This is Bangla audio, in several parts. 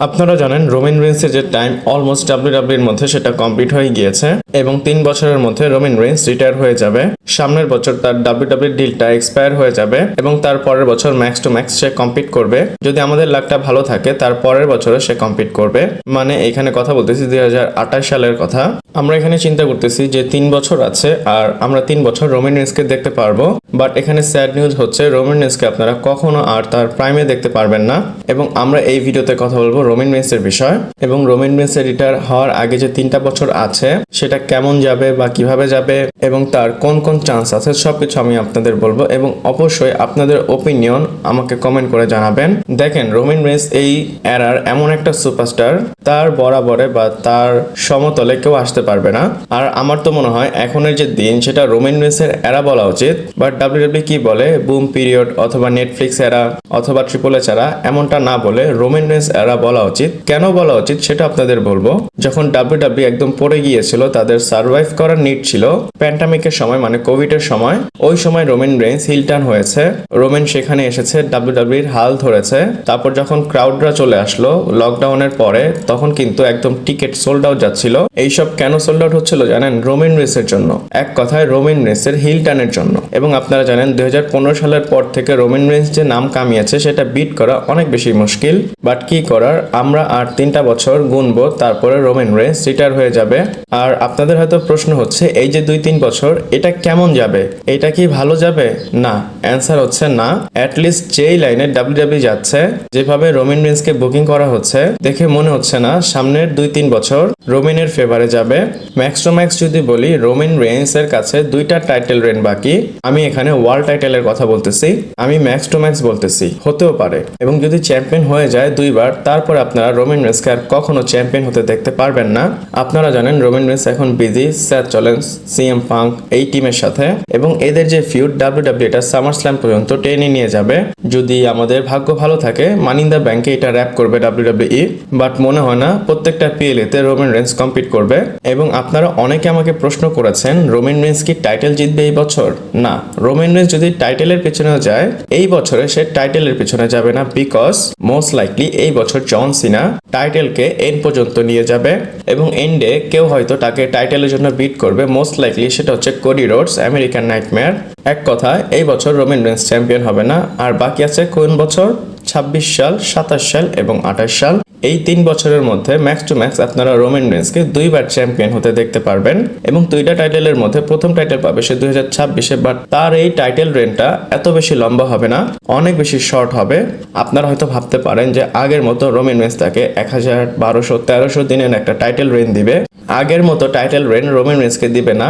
আপনারা জানেন রোমান রেন্সের যে টাইম অলমোস্ট ডাব্লিউডাব্লিউর মধ্যে সেটা কমপ্লিট হয়ে গিয়েছে এবং 3 বছরের মধ্যে রোমান রেন্স রিটায়ার হয়ে যাবে। সামনের বছর তার ডাব্লিউডাব্লিউ ডিলটা এক্সপায়ার হয়ে যাবে এবং তার পরের বছর ম্যাক্স টু ম্যাক্স সে কম্পিট করবে। যদি আমাদের লাকটা ভালো থাকে তার পরের বছরে সে কম্পিট করবে। মানে এখানে কথা বলতেছি 2028 সালের কথা। আমরা এখানে চিন্তা করতেছি যে 3 বছর আছে আর আমরা 3 বছর রোমান রেন্সকে দেখতে পারবো। বাট এখানে স্যাড নিউজ হচ্ছে রোমান রেন্সকে আপনারা কখনো আর তার প্রাইমে দেখতে পারবেন না। এবং আমরা এই ভিডিওতে কথা বলবো রোমান রেন্সের বিষয় এবং রোমান রেন্সের রিটায়ার হওয়ার আগে যে 3টা বছর আছে সেটা কেমন যাবে বা কিভাবে যাবে এবং তার কোন কোন চান্স আছে সবকিছু আমি আপনাদের বলবো এবং অবশ্যই আপনাদের ওপিনিয়ন আমাকে কমেন্ট করে জানাবেন। দেখেন রোমান রেন্স এই এরার এমন একটা সুপারস্টার, তার বরাবরে বা তার সমতলে কেউ আসতে পারবে না। আর আমার তো মনে হয় এখনের যে দিন সেটা রোমান রেন্সের এরা বলা উচিত। বাট ডাব্লিউডাব্লিউ কি বলে বুম পিরিয়ড অথবা নেটফ্লিক্স এরা অথবা ট্রিপল এইচ এরা এমনটা না বলে রোমান রেন্স এরা বলা উচিত। কেন বলা উচিত সেটা আপনাদের বলবো। যখন ডাব্লিউডাব্লিউ একদম পড়ে গিয়েছিল, তাদের সার্ভাইভ করার নিড ছিল প্যান্ডামিকের সময় মানে কোভিডের সময়, ওই সময় রোমান রেন্স হিল টার্ন হয়েছে। রোমান সেখানে এসেছে, ডাব্লিউডাব্লিউর হাল ধরেছে। তারপর যখন ক্রাউডরা চলে আসলো লকডাউনের পরে তখন কিন্তু একদম টিকিট সোল্ড আউট যাচ্ছিল। এইসব কেন সোল্ড আউট হচ্ছিল জানেন? রোমান রেন্সের জন্য। এক কথায় রোমান রেন্সের হিল টার্নের জন্য। এবং আপনারা জানেন 2015 সালের পর থেকে রোমান রেন্স যে নাম কামিয়েছে সেটা বিট করা অনেক বেশি মুশকিল। বাট কি করার, আমরা আর 3টা বছর গুনবো, তারপরে রোমান রেন্স রিটায়ার হয়ে যাবে। আর আপনাদের হয়তো প্রশ্ন হচ্ছে এই যে 2-3 বছর এটা কেমন যাবে, এটা কি ভালো যাবে? না, অ্যান্সার হচ্ছে না। অ্যাটলিস্ট যেই লাইনে ডাব্লিউডাব্লিউ যাচ্ছে, যেভাবে রোমান রেন্সকে বুকিং করা হচ্ছে, দেখে মনে হচ্ছে না সামনের 2-3 বছর রোমানের ফেভারে যাবে। ম্যাক্স টু ম্যাক্স যদি বলি, রোমান রেন্সের কাছে 2টা টাইটেল রেন বাকি। আমি এখানে ওয়ার্ল্ড টাইটেলের কথা বলতেছি, আমি ম্যাক্স টু ম্যাক্স বলতেছি, হতেও পারে। এবং যদি চ্যাম্পিয়ন হয়ে যায় 2বার, তারপর আপনারা রোমান রেন্সকে আর কখনো চ্যাম্পিয়ন হতে দেখতে পারবেন না। আপনারা জানেন রোমান রেন্স এখন বিজি স্যাথ রলিন্স, সিএম পাঙ্ক এই টিমের সাথে এবং এদের যে ফিউড ডাব্লিউডাব্লিউ এটা সামার স্ল্যাম পর্যন্ত টেনে নিয়ে যাবে। যদি আমাদের ভাগ্য ভালো থাকে মানি ইন দ্য ব্যাংকে এটা র্যাপ করবে ডাব্লিউডাব্লিউ। বাট মনে হয় না প্রত্যেকটা পিএলএতে রোমান রেন্স কম্পিট করবে। এবং আপনারা অনেকে আমাকে প্রশ্ন করেছেন রোমান রেন্স কি টাইটেল জিতবে এই বছর? না, রোমান রেন্স যদি টাইটেলের পেছনেও যায় এই বছরে সে টাইটেলের পেছনে যাবে না। বিকজ মোস্ট লাইকলি এই বছর জন সিনা টাইটেলকে এন্ড পর্যন্ত নিয়ে যাবে এবং এন্ডে কেউ হয়তো তাকে টাইটেলের জন্য বিট করবে। মোস্ট লাইকলি সেটা হচ্ছে কোডি রোডস, আমেরিকান নাইটমেয়ার। এক কথায় এই বছর রোমান রেন্স চ্যাম্পিয়ন হবে না। আর বাকি আছে কোন বছর? 26 সাল, 27 সাল এবং 28 সাল। এই 3 বছরের মধ্যে ম্যাক্স টু ম্যাক্স আপনারা রোমান রেন্সকে 2বার চ্যাম্পিয়ন হতে দেখতে পারবেন এবং 2টা টাইটেলের মধ্যে প্রথম টাইটেল পাবে সে 2026-এ। বাট তার এই টাইটেল রেনটা এত বেশি লম্বা হবে না, অনেক বেশি শর্ট হবে। আপনারা হয়তো ভাবতে পারেন যে আগের মতো রোমান রেন্স তাকে 1000, 1200, 1300 দিনের একটা টাইটেল রেন দিবে। আগের মতো টাইটেল রেন রোমান রেন্সকে দিবে না,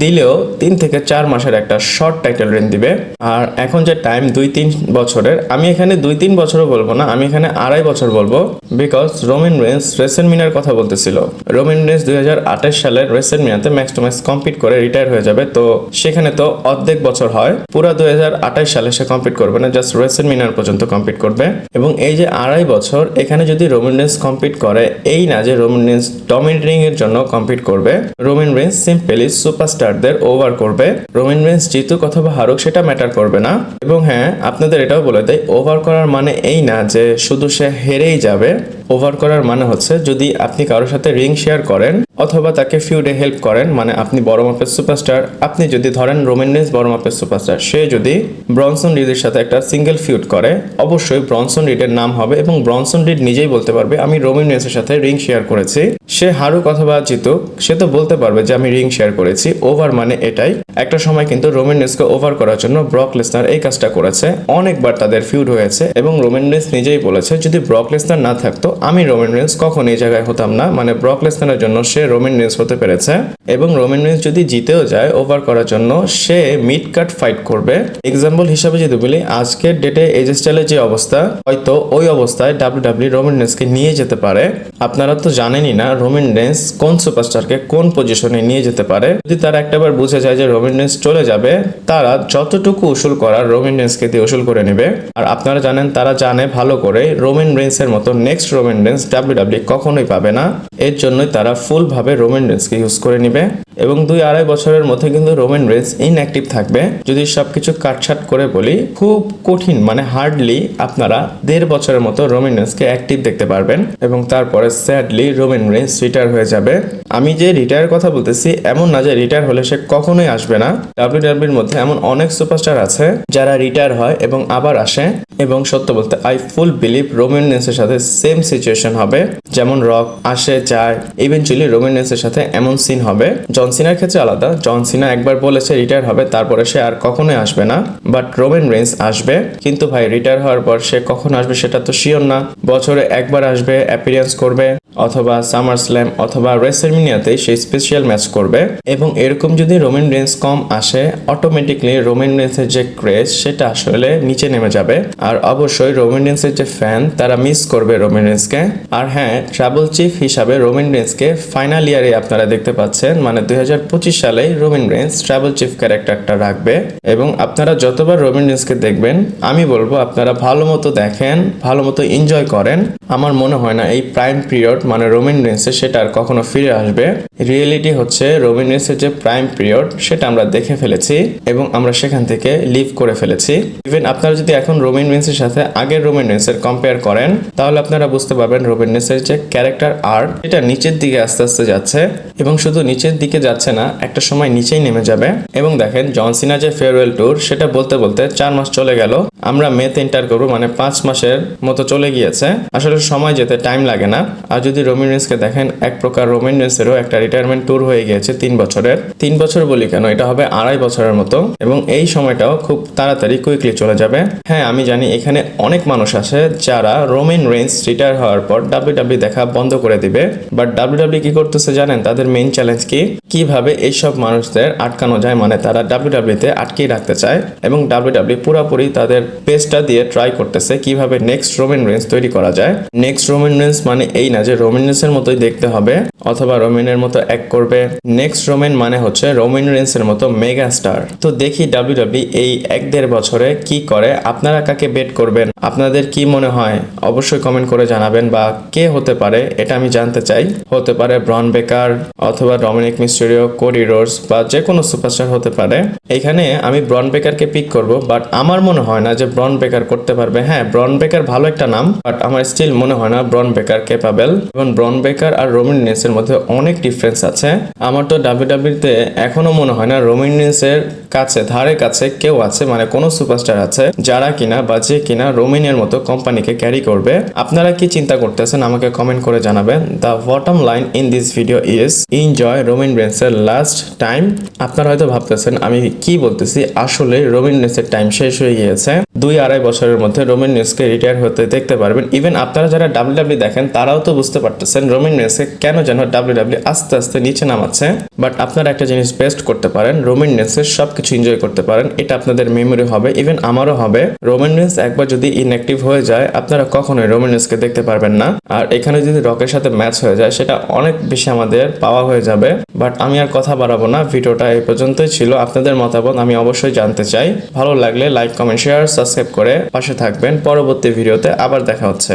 দিলেও 3 থেকে 4 মাসের একটা শর্ট টাইটেল রেন দিবে। আর এখন যে টাইম 2-3 বছরের, আমি এখানে 2-3 বছরও বলবো না, আমি এখানে 2.5 বছর বলবো। বিকজ রোমান রেন্স রেসেলমিনার কথা বলতেছিল। রোমান রেন্স 2028 সালের রেসেলমিনাতে ম্যাক্স টু ম্যাক্স কম্পিট করে রিটায়ার হয়ে যাবে। তো সেখানে তো অর্ধেক বছর হয়, পুরো 2028 সালে সে কম্পিট করবে না, জাস্ট রেসেলমিনার পর্যন্ত কম্পিট করবে। এবং এই যে 2.5 বছর এখানে যদি রোমান রেন্স কম্পিট করে, এই না যে রোমান রেন্স ডমিনেটিং এর জন্য কম্পিট করবে। রোমান রেন্স সিম্পলি সুপারস্টারদের ওভার করবে। রোমান রেন্স জিতুক অথবা হারুক সেটা ম্যাটার করবে না। এবং হ্যাঁ, আপনাদের এটাও বলে দেয় ওভার করার মানে এই না যে শুধু সে হেরেই যাবে। ওভার করার মানে হচ্ছে যদি আপনি কারোর সাথে রিং শেয়ার করেন অথবা তাকে ফিউডে হেল্প করেন, মানে আপনি বড় মাপের সুপারস্টার, আপনি যদি ধরেন রোমান রেন্স বড় মাপের সুপারস্টার, সে যদি ব্রনসন রিডের সাথে একটা সিঙ্গেল ফিউড করে, অবশ্যই ব্রনসন রিডের নাম হবে এবং ব্রনসন রিড নিজেই বলতে পারবে আমি রোমান রেন্সের সাথে রিং শেয়ার করেছি। সে হারুক অথবা জিতুক সে তো বলতে পারবে যে আমি রিং শেয়ার করেছি। ওভার মানে এটাই। একটা সময় কিন্তু রোমান রেন্সকে ওভার করার জন্য ব্রক লেসনার এই কাজটা করেছে, অনেকবার তাদের ফিউড হয়েছে এবং রোমান রেন্স নিজেই বলেছে যদি ব্রক লেসনার না থাকতো আমি রোমান রেন্স কখন এই জায়গায় হতাম না। মানে ব্রক লেসনারের জন্য সে রোমান রেন্স হতে পেরেছে। এবং রোমান রেন্স যদি জিতেও যায় ওভার করার জন্য সে মিড কাট ফাইট করবে। এক্সাম্পল হিসাবে যদি বলি, আজকের ডেটে এজ স্টাইলের যে অবস্থা, হয়তো ওই অবস্থায় ডাব্লিউডাব্লিউ রোমান রেন্সকে নিয়ে যেতে পারে। আপনারা তো জানেনই না রোমান রেন্স কোন সুপারস্টারকে কোন পজিশনে নিয়ে যেতে পারে। যদি তারা একটাবার বুঝে যায় যে রোমান রেন্স চলে যাবে, তারা যতটুকু উসুল করার রোমান রেন্সকে দিয়ে উসুল করে নেবে। আর আপনারা জানেন, তারা জানে ভালো করে রোমান রেন্সের মতো নেক্সট রোমান রেন্স ডাব্লিউডাব্লিউ কখনোই পাবে না। এর জন্যই তারা ফুল ভাবে রোমান রেন্সকে ইউজ করে নিবে এবং 2-2.5 বছরের মধ্যে কিন্তু রোমান রেন্স ইনঅ্যাক্টিভ থাকবে। যদি সবকিছু কাটছাট করে বলি, খুব কঠিন মানে হার্ডলি আপনারা 1.5 বছরের মতো রোমান রেন্সকে অ্যাক্টিভ দেখতে পারবেন এবং তারপরে স্যাডলি রোমান রেন্স রিটায়ার হয়ে যাবে। আমি যে রিটায়ার কথা বলতেছি এমন না যে রিটায়ার হলে সে কখনোই আসবে না। ডাব্লিউডাব্লিউর মধ্যে এমন অনেক সুপারস্টার আছে যারা রিটায়ার হয় এবং আবার আসে, এবং সত্য বলতে আই ফুল বিলিভ রোমান রেন্সের সাথে সেম সিচুয়েশন হবে। যেমন রক আসে যায়, ইভেনচুয়ালি রোমান রেন্সের সাথে এমন সিন হবে। জন সিনার ক্ষেত্রে আলাদা, জন সিনা একবার বলেছে রিটায়ার হবে, তারপরে সে আর কখনোই আসবে না। বাট রোমান রেন্স আসবে, কিন্তু ভাই রিটায়ার হওয়ার পর সে কখন আসবে সেটা তো শিওর না। বছরে একবার আসবে, অ্যাপিয়ারেন্স করবে, অথবা সামার স্ল্যাম অথবা রেসলম্যানিয়াতে সেই স্পেশাল ম্যাচ করবে। এবং এরকম যদি রোমান রেন্স কম আসে, অটোমেটিকলি রোমান রেন্সের যে ক্রেজ সেটা আসলে নিচে নেমে যাবে। আর অবশ্যই রোমান রেন্সের যে ফ্যান তারা মিস করবে রোমান রেন্সকে। আর হ্যাঁ, ট্রাবল চিফ হিসাবে রোমান রেন্সকে ফাইনাল ইয়ারে আপনারা দেখতে পাচ্ছেন, মানে 2025 সালেই রোমান রেন্স ট্রাবল চিফ ক্যারেক্টারটা রাখবে। এবং আপনারা যতবার রোমান রেন্সকে দেখবেন, আমি বলবো আপনারা ভালো মতো দেখেন, ভালো মতো এনজয় করেন। আমার মনে হয় না এই প্রাইম পিরিয়ড মানে রোমান রেন্সের সেটা আর কখনো ফিরে আসবে। রিয়েলিটি হচ্ছে রোমান রেন্সের যে প্রাইম পিরিয়ড সেটা আমরা দেখে ফেলেছি এবং আমরা সেখান থেকে লিভ করে ফেলেছি। ইভেন আপনারা যদি এখন রোমান রেন্সের সাথে আগের রোমান রেন্সের কম্পেয়ার করেন, তাহলে আপনারা বুঝতে পারবেন রোমান রেন্সের যে ক্যারেক্টার আর্ক এটা নিচের দিকে আস্তে আস্তে যাচ্ছে, এবং শুধু নিচের দিকে যাচ্ছে না, একটা সময় নিচেই নেমে যাবে। এবং দেখেন জন সিনা যে ফেয়ারওয়েল ট্যুর সেটা বলতে বলতে 4 মাস চলে গেল, আমরা মেতে এন্টার করবো, মানে 5 মাসের মতো চলে গিয়েছে। আসলে সময় যেতে টাইম লাগে না। আর যদি রোমান রেন্সকে দেখেন, এক প্রকার রোমান রেন্সেরও একটা রিটায়ারমেন্ট ট্যুর হয়ে গিয়েছে 3 বছরের। 3 বছর বলি কেন, এটা হবে 2.5 বছরের মতো, এবং এই সময়টাও খুব তাড়াতাড়ি কুইকলি চলে যাবে। হ্যাঁ, আমি জানি এখানে অনেক মানুষ আছে যারা রোমান রেন্স রিটায়ার হওয়ার পর ডাব্লিউডাব্লিউ দেখা বন্ধ করে দিবে। বাট ডাব্লিউডাব্লিউ কি করতেছে জানেন? তাদের মেইন চ্যালেঞ্জ কি, কিভাবে এইসব মানুষদের আটকানো যায়, মানে তারা ডাব্লিউডাব্লিউতে আটকেই রাখতে চায়। এবং ডাব্লিউডাব্লিউ পুরোপুরি তাদের পেজটা দিয়ে ট্রাই করতেছে কিভাবে নেক্সট রোমান রেন্স তৈরি করা যায়। নেক্সট রোমান রেন্স মানে এই না যে রোমান রেন্সের মতোই দেখতে হবে অথবা রোমানের মতো অ্যাক্ট করবে। নেক্সট রোমান মানে হচ্ছে রোমান রেন্সের মতো মেগা স্টার। তো দেখি ডাব্লিউডাব্লিউ এই 1-1.5 বছরে কি করে। আপনারা কাকে বেট করবেন? আপনাদের কি মনে হয় অবশ্যই কমেন্ট করে জানাবেন, বা কে হতে পারে এটা আমি জানতে চাই। হতে পারে ব্রন বেকার অথবা ডমিনিক মিস্টেরিও, কোডি রোডস, বা যে কোনো সুপারস্টার হতে পারে। এখানে আমি ব্রন বেকারকে পিক করব, বাট আমার মনে হয় না যে ব্রন বেকার করতে পারবে। হ্যাঁ, ব্রন বেকার ভালো একটা নাম, বাট আমার স্টিল মনে হয় না ব্রন বেকার ক্যাপাবেল। এবং ব্রন বেকার আর রোমান রেন্সের মধ্যে অনেক ডিফারেন্স আছে। আমার তো ডাব্লিউডাব্লিউতে এখনো মনে হয় না রোমান রেন্সের কাছে ধারে কাছে কেউ আছে, মানে কোনো সুপারস্টার আছে যারা কিনা বা যে কিনা রোমানের মতো কোম্পানিকে ক্যারি করবে। আপনারা কি চিন্তা করতেছেন আমাকে কমেন্ট করে জানাবেন। The bottom line in this video is enjoy Roman রেন্সের লাস্ট টাইম। আপনারা হয়তো ভাবতেছেন আমি কি বলতেছি, আসলে রোমান রেন্সের টাইম শেষ হয়ে গিয়েছে। 2-2.5 বছরের মধ্যে রোমান রেন্সকে রিটায়ার হতে দেখতে পারবেন। ইভেন আপনারা যারা ডাব্লিউডাব্লিউ দেখেন তারাও তো বুঝতে পারতেছেন রোমান রেন্সকে কেন যেন ডাব্লিউডাব্লিউ আস্তে আস্তে নিচে নামাচ্ছে। বাট আপনারা একটা জিনিস বেস্ট করতে পারেন, রোমান রেন্সের সবকিছু এনজয় করতে পারেন। এটা আপনাদের মেমোরি হবে, ইভেন আমারও হবে। রোমান রেন্স একবার যদি ইনঅ্যাক্টিভ হয়ে যায়, আপনারা কখনোই রোমান রেন্সকে দেখতে পারবেন না। আর এখানে যদি রকের সাথে ম্যাচ হয়ে যায়, সেটা অনেক বেশি আমাদের পাওয়া হয়ে যাবে। বাট আমি আর কথা বাড়াবো না, ভিডিওটা এই পর্যন্তই ছিল। আপনাদের মতামত আমি অবশ্যই জানতে চাই। ভালো লাগলে লাইক, কমেন্ট, শেয়ার, সাবস্ক্রাইব করে পাশে থাকবেন। পরবর্তী ভিডিওতে আবার দেখা হচ্ছে।